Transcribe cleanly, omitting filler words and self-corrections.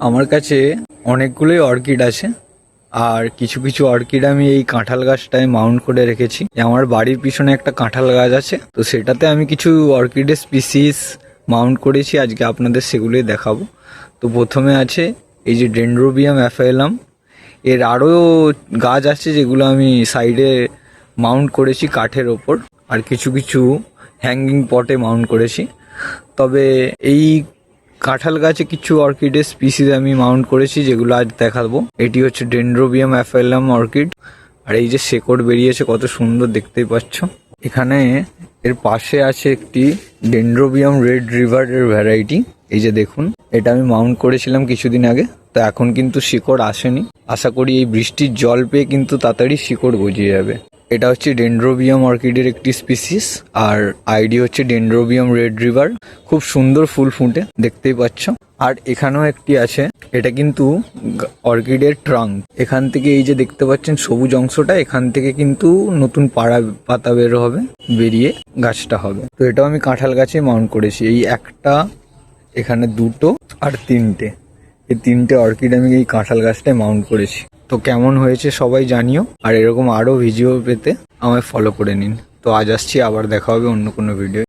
আমার কাছে অনেকগুলোই অর্কিড আছে, আর কিছু কিছু অর্কিড আমি এই কাঁঠাল গাছটায় মাউন্ট করে রেখেছি। আমার বাড়ির পিছনে একটা কাঁঠাল গাছ আছে, তো সেটাতে আমি কিছু অর্কিডের স্পিসিস মাউন্ট করেছি। আজকে আপনাদের সেগুলোই দেখাবো। তো প্রথমে আছে এই যে ডেনড্রোবিয়াম অ্যাফাইলাম। এর আরও গাছ আছে যেগুলো আমি সাইডে মাউন্ট করেছি কাঠের ওপর, আর কিছু কিছু হ্যাঙ্গিং পটে মাউন্ট করেছি। তবে এই কাঁঠাল গাছে কিছু অর্কিডের স্পিসিস আমি মাউন্ট করেছি যেগুলো আজ দেখাবো। এটি হচ্ছে ডেনড্রোবিয়াম অ্যাফাইলাম অর্কিড, আর এই যে শেকড় বেরিয়েছে কত সুন্দর দেখতেই পাচ্ছ। এখানে এর পাশে আছে একটি ডেনড্রোবিয়াম রেড রিভারের ভ্যারাইটি। এই যে দেখুন, এটা আমি মাউন্ট করেছিলাম কিছুদিন আগে, তো এখন কিন্তু শিকড় আসেনি। আশা করি এই বৃষ্টির জল পেয়ে কিন্তু তাড়াতাড়ি শিকড় গজিয়ে যাবে। এটা হচ্ছে ডেনড্রোবিয়াম অর্কিডের একটি স্পিসিস, আর আইডি হচ্ছে ডেনড্রোবিয়াম রেড রিভার। খুব সুন্দর ফুল ফুটে দেখতেই পাচ্ছ। আর এখানেও একটি আছে, এটা কিন্তু অর্কিডের ট্রাঙ্ক। এখান থেকে এই যে দেখতে পাচ্ছেন সবুজ অংশটা, এখান থেকে কিন্তু নতুন পাতা বের হবে, বেরিয়ে গাছটা হবে। তো এটাও আমি কাঁঠাল গাছে মাউন্ট করেছি। এই একটা, এখানে দুটো, আর তিনটে, এই তিনটে অর্কিড আমি এই কাঁঠাল গাছটায় মাউন্ট করেছি। তো কেমন হয়েছে সবাই জানিও, আর এরকম আরও ভিডিও পেতে আমায় ফলো করে নিন। তো আজ আসছি, আবার দেখা হবে অন্য কোনো ভিডিও।